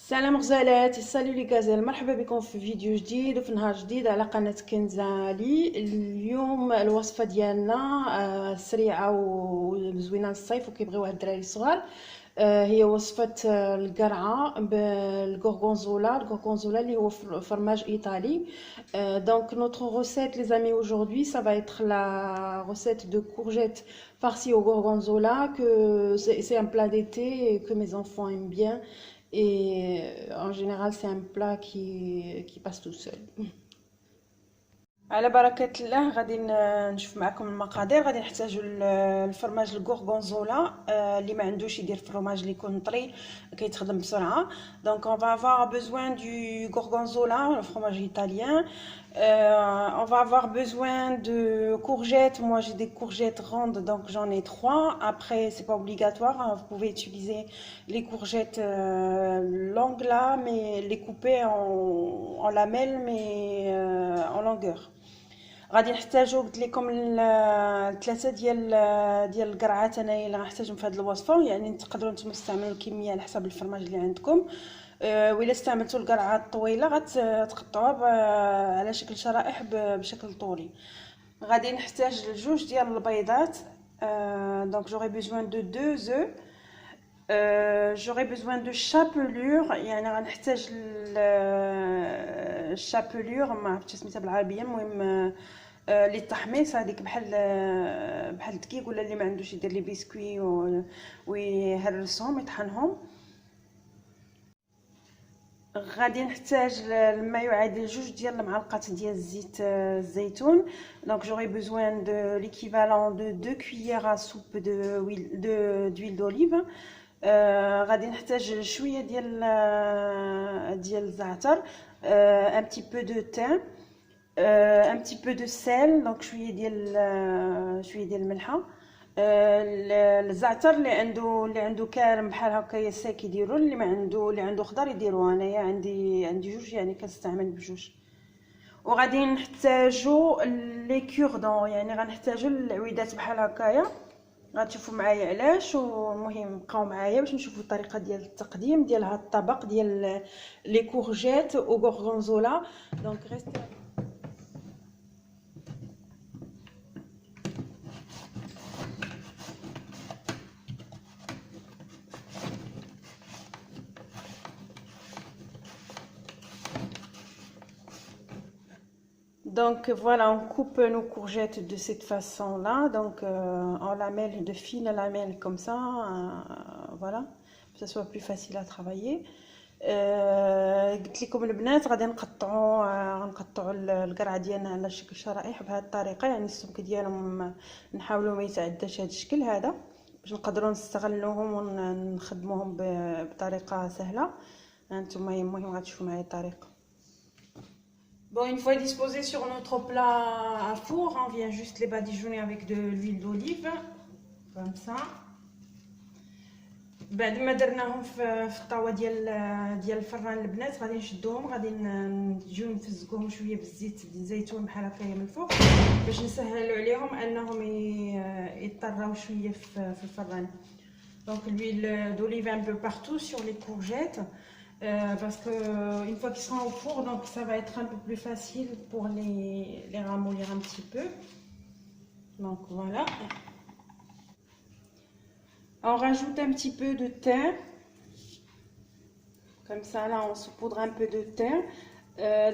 سلام غزالات، سالو لي غازال، مرحبا بكم في فيديو جديد وفي نهار جديد على قناة كنزالي. اليوم الوصفة ديالنا سريعة وزوينة للصيف وكيبغيوها الدراري الصغار. هي وصفة القرعة بالغورغونزولا اللي هو فرماج ايطالي. Donc notre recette les amis aujourd'hui ça va être la recette de courgettes farcies au gorgonzola, que c'est un plat d'été et que mes enfants aiment bien. Et en général, c'est un plat qui passe tout seul. على بركة الله غادي نشوف معكم المقادير. غادي نحتاجوا الفرماج الغورغونزولا، اللي ما عندوش يدير فرماج اللي يكون طري كيتخدم بسرعه. Donc on va avoir besoin du gorgonzola, le fromage italien. On va avoir besoin de courgettes. Moi j'ai des courgettes rondes, donc j'en ai 3. Après c'est pas obligatoire, hein. Vous pouvez utiliser les courgettes longues là, mais les couper en lamelles, mais en longueur. غادي نحتاجو قلت لكم ثلاثه ديال القرعات انايا اللي غنحتاجهم في هذه الوصفه. يعني تقدروا نتوما تستعملوا الكميه على حسب الفرماج اللي عندكم. وإلا استعملتوا القرعات الطويله غتقطعوها على شكل شرائح بشكل طولي. غادي نحتاج جوج ديال البيضات. دونك جوري بيزوان دو 2 œufs. j'aurai besoin de chapelure. يعني غنحتاج الشابلور، ما عرفتش سميتها بالعربيه، المهم للتحميص. هذيك بحال الدقيق، ولا اللي ما عندوش يدير لي بسكوي ويهرسهم يطحنهم. غادي نحتاج ما يعادل جوج ديال المعلقات ديال زيت الزيتون. دونك جوري بوزوان دو ليكيفالون دو 2 cuillères à soupe d'huile d'olive. غادي نحتاج شويه ديال الزعتر، un petit peu de thym, un petit peu de sel. دونك شويه ديال الملحه. الزعتر اللي عنده كارم بحال هكايا ساك يديروا، اللي عنده خضر يديروها. انايا عندي جوج، يعني كنستعمل بجوج. وغادي نحتاجو لي كوردون، يعني غنحتاجو العويدات بحال هكايا. غتشوفوا معايا علاش، والمهم بقاو معايا باش نشوفوا الطريقه ديال التقديم ديال هذا الطبق ديال لي كورجيت او غورغونزولا. دونك ريستي. Donc voilà, on coupe nos courgettes de cette façon-là, donc en lamelles, de fines lamelles comme ça, voilà, que ça soit plus facile à travailler. قلت لكم البنات غادي غنقطعوا القرعه ديالنا على شكل شرائح بهذه الطريقه. يعني السمك ديالهم نحاولوا ما يتعداش هذا الشكل هذا باش نقدروا نستغلوهم ونخدموهم بطريقه سهله. انتم المهم غتشوفوا معايا الطريقه. Bon, une fois disposé sur notre plat à four, on vient juste les badigeonner avec de l'huile d'olive, comme ça. بعد ما درناهم في الطاوه ديال الفران البنات، غادي نشدوهم، غادي نجيو نفزقوهم شويه بالزيت الزيتون بحال هكايا من الفوق باش نسهلوا عليهم انهم يطراو شويه في الفران. Donc l'huile d'olive un peu partout sur les courgettes. Parce que une fois qu'ils seront au four, donc ça va être un peu plus facile pour les ramollir un petit peu. Donc voilà. On rajoute un petit peu de thym. Comme ça là on saupoudre un peu de thym.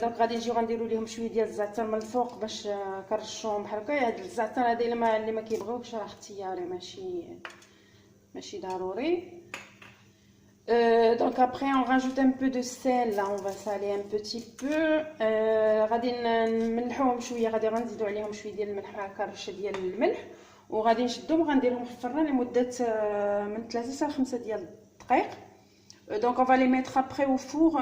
Donc غادي نجيو غنديروا ليهم شويه ديال الزعتر من الفوق باش كنرشوهم بحال هكا. هذا الزعتر هذا اللي ما كيبغيوش راه اختياري، ماشي ضروري. Donc après on rajoute un peu de sel. Là on va saler un petit peu. غادي نملحوهم شويه، غادي غنزيدوا عليهم شويه ديال الملح، هكا رشه ديال الملح، وغادي نشدهم وغنديرهم في الفران لمده من 3 حتى 5 ديال الدقائق. Donc on va les mettre après au four,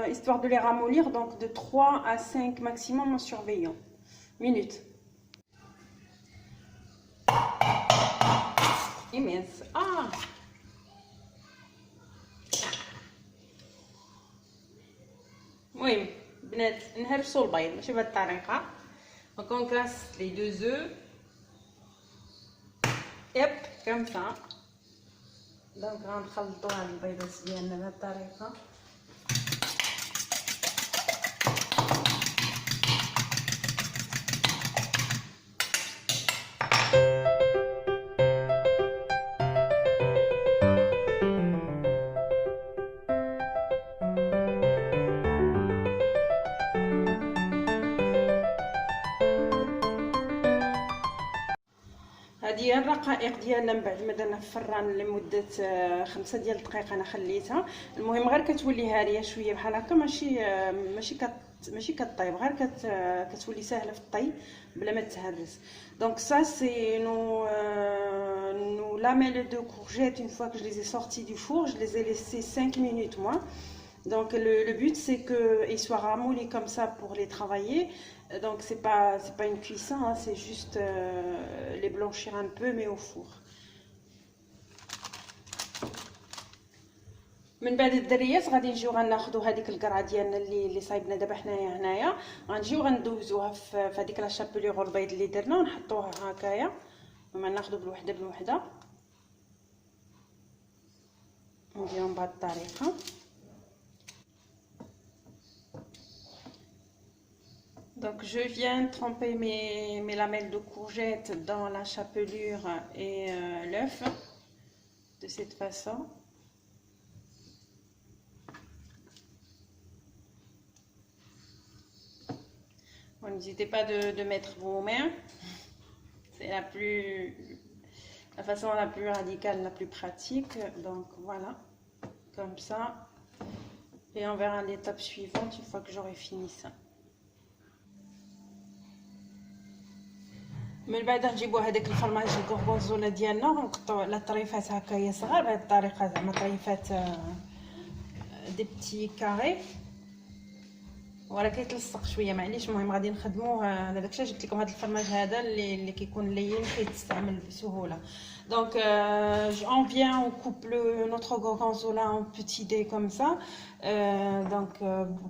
histoire de les ramollir, donc de 3 à 5 maximum en surveillant minutes. Immense. المهم بنات نهرسوا البيض ماشي بهذه الطريقه. دونك on casse les 2 œufs. Hop, comme ça. دونك غنخلطوا هاد البيضات ديالنا بهذه الطريقه. هذه هي الرقائق ديالنا من بعد ما درنا في الفران لمده 5 ديال الدقائق انا خليتها. المهم غير كتولي هاريه شويه بحال هكا، ماشي كطيب، غير كتولي سهله في الطي بلا ما تهرس. دونك ça c'est nos lamelles de courgettes. Une fois que je les ai sorties du four, je les ai laissées 5 minutes moi. Donc le but c'est qu'ils soient ramollis comme ça pour les travailler. Donc c'est pas une cuisson, hein, c'est juste les blanchir un peu mais au four. من بعد الدريات غادي نجيو غناخذوا هذيك القرعه ديالنا اللي صايبنا دابا حنايا هنايا، غنجيو غندوزوها في هذيك لا شابوليغ البيض اللي درنا ونحطوها هكايا. وما ناخذوا بالوحده نديرهم بهذه الطريقه. Donc je viens tremper mes lamelles de courgettes dans la chapelure et l'œuf de cette façon. Bon, n'hésitez pas de mettre vos mains, c'est la façon la plus radicale, la plus pratique. Donc voilà, comme ça, et on verra l'étape suivante une fois que j'aurai fini ça. من بعد نجيبوا هذاك الفرماج الكورغونزولا ديالنا ونقطعوا على طريفات هكايا صغار بهذه الطريقه، زعما طريفات دي بتي كاري، وراه كيتلصق شويه معليش. المهم غادي نخدموه على داكشي جبت لكم هذا الفرماج هذا اللي كيكون لين كيتستعمل بسهوله. Donc on vient, on coupe notre gorgonzola en petits dés comme ça,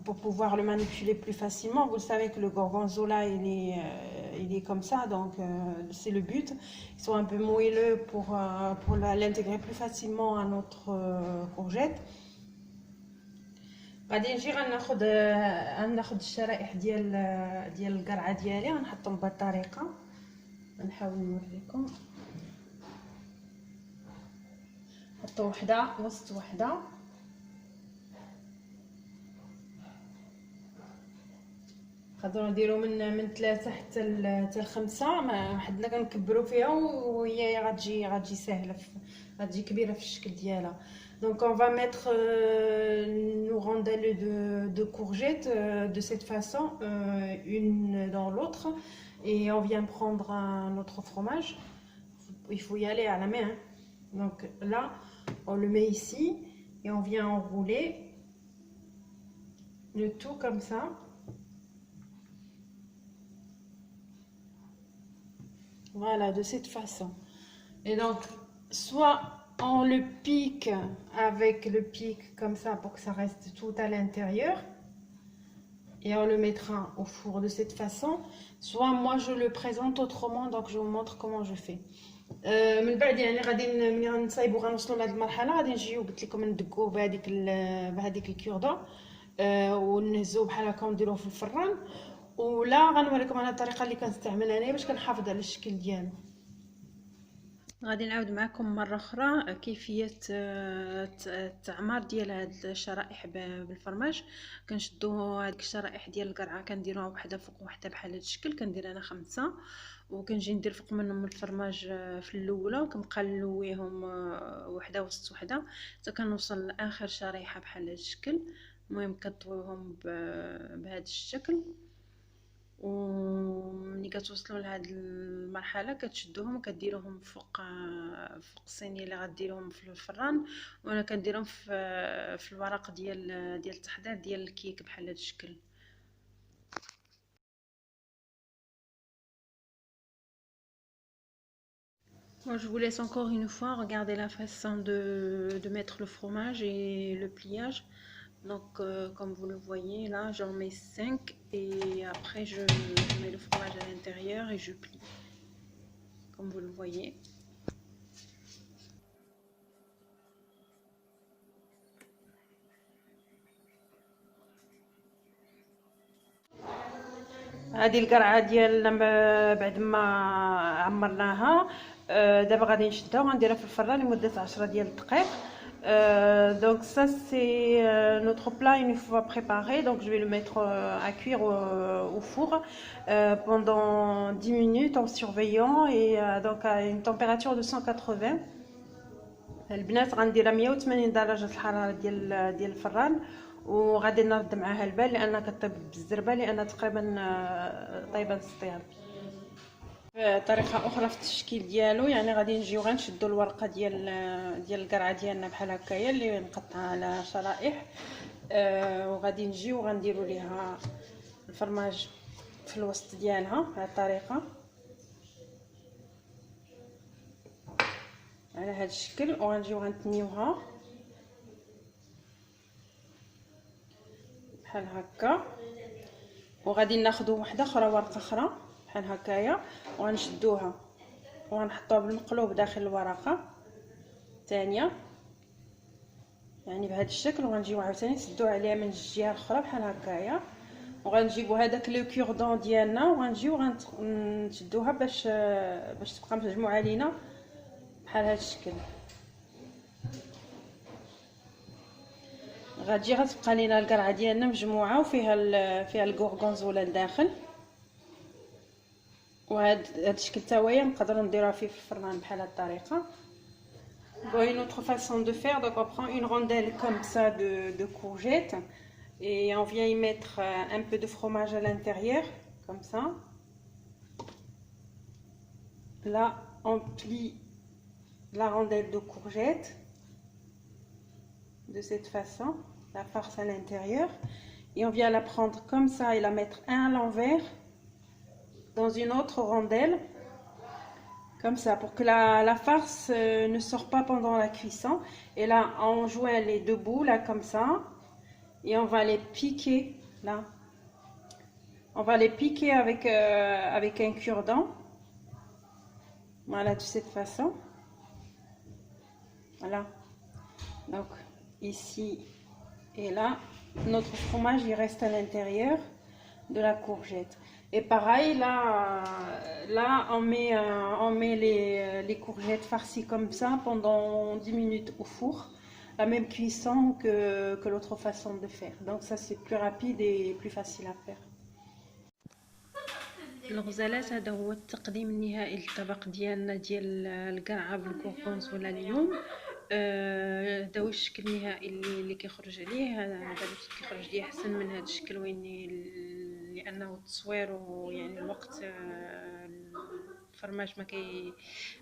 pour pouvoir le manipuler plus facilement. Vous savez que le gorgonzola il est comme ça, donc c'est le but. Ils sont un peu moelleux pour l'intégrer plus facilement à notre courgette. غادي نجي غناخذ الشرائح ديال القرعه ديالي غنحطهم بهذه الطريقه. نحاول نوريكم، نحطوا وحده وسط وحده، نقدروا نديروا من 3 حتى 5. ما حدنا كنكبروا فيها وهي غتجي سهله، غتجي كبيره في الشكل ديالها. Donc on va mettre nos rondelles de courgettes de cette façon, une dans l'autre, et on vient prendre notre fromage. Il faut y aller à la main, hein. Donc là on le met ici et on vient enrouler le tout comme ça. Voilà, de cette façon. Et donc soit on le pique avec le pic comme ça pour que ça reste tout à l'intérieur et on le mettra au four de cette façon, soit moi je le présente autrement. Donc je vous montre comment je fais. من بعد يعني غادي ملي غنصايبو غنوصلوا لهاد المرحله غادي نجيو قلت لكم ندقوه بهذيك الكيوردو ونهزوه بحال هكا ونديروه في الفران. ولا غنوريكم انا الطريقه اللي كنستعمل انايا باش كنحافظ على الشكل ديالو. غادي نعاود معكم مره اخرى كيفيه التعمار ديال هاد الشرائح بالفرماج. كنشدو هاد الشرائح ديال القرعه كنديروها وحده فوق وحده بحال هاد الشكل، كندير انا 5 وكنجي ندير فوق منهم الفرماج في الاولى وكنبقى نلويهم وحده وسط وحده حتى كنوصل لاخر شريحه بحال هاد الشكل. المهم كطويوهم بهذا الشكل، وملي كتوصلوا لهاد المرحله كتشدوهم وكديروهم فوق الصينيه اللي غديروهم في الفران. وانا كنديرهم في الورق ديال التحضير ديال الكيك بحال هاد الشكل. Moi, je vous laisse encore une fois regarder la façon de mettre le fromage et le pliage. Donc comme vous le voyez là, j'en mets 5 et après je mets le fromage à l'intérieur et je plie comme vous le voyez. هذه القرعه ديالنا بعد ما عمرناها دابا غادي نشدها وغنديرها في الفران لمده 10 ديال الدقائق. Donc ça c'est notre plat une fois préparé, donc je vais le mettre à cuire au four pendant 10 minutes en surveillant et donc à une température de 180. البنات غنديرها 180 درجة الحرارة ديال الفران، وغادي نرد معاها البال لانها كطيب بالزربه لانها تقريبا طايبه نص. طريقه اخرى في التشكيل ديالو، يعني غادي نجيو غنشدو الورقه ديال القرعه ديالنا بحال هكايا اللي مقطعه على شرائح، وغادي نجيو غنديروا ليها الفرماج في الوسط ديالها بهذه الطريقه على هذا الشكل، وغنجيو غنتنيوها بحال هكا، وغادي ناخذوا واحده اخرى ورقه اخرى بحال هكايا وغنشدوها وغنحطوها بالمقلوب داخل الورقه الثانيه يعني بهذا الشكل، وغنجيو عاوتاني نسدو عليها من الجهه الاخرى بحال هكايا، وغنجيبوا هذاك لو كوردون ديالنا وغنجيو غنشدوها باش تبقى مجموعه لينا بحال هذا الشكل. غتجي غتبقى لينا القرعه ديالنا مجموعه وفيها الغورغونزولا لداخل، وهذا الشكل تاويا نقدروا نديروها فيه في الفران بحال هذه الطريقه. Une autre façon de faire, donc on prend une rondelle comme ça de courgettes et on vient y mettre un peu de fromage à l'intérieur comme ça. Là on plie la rondelle de courgette de cette façon, la farce à l'intérieur, et on vient la prendre comme ça et la mettre à l'envers dans une autre rondelle comme ça pour que la farce ne sort pas pendant la cuisson. Et là on joint les deux bouts là comme ça et on va les piquer là, on va les piquer avec un cure-dent, voilà, de cette façon. Voilà, donc ici et là notre fromage il reste à l'intérieur de la courgette. Et pareil là on met les courgettes farcies comme ça pendant 10 minutes au four, la même cuisson que l'autre façon de faire, donc ça c'est plus rapide et plus facile à faire. الغزالات هذا هو التقديم النهائي للطبق ديالنا ديال القرعه بالغورغونزولا اليوم. هذا هو الشكل النهائي اللي كيخرج عليه. هذا كيخرج ليه احسن من هذا الشكل ويني لانه التصوير ويعني الوقت الفرماج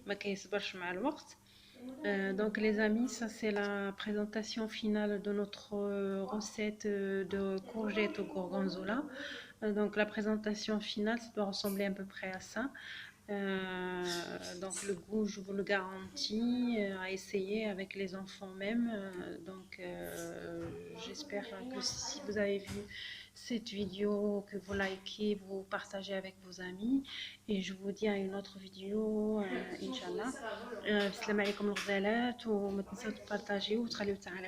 ما كيصبرش مع الوقت. Donc les amis, ça c'est la présentation finale de notre recette de courgettes au gorgonzola. Donc la présentation finale, ça doit ressembler à peu près à ça. Donc le goût, je vous le garantis, à essayer avec les enfants même. Donc j'espère que si vous avez vu cette vidéo, que vous likez, vous partagez avec vos amis, et je vous dis à une autre vidéo, Inch'Allah. Bismillah alaikum الغزالات، وما تنساو تبارطاجيو وتخليو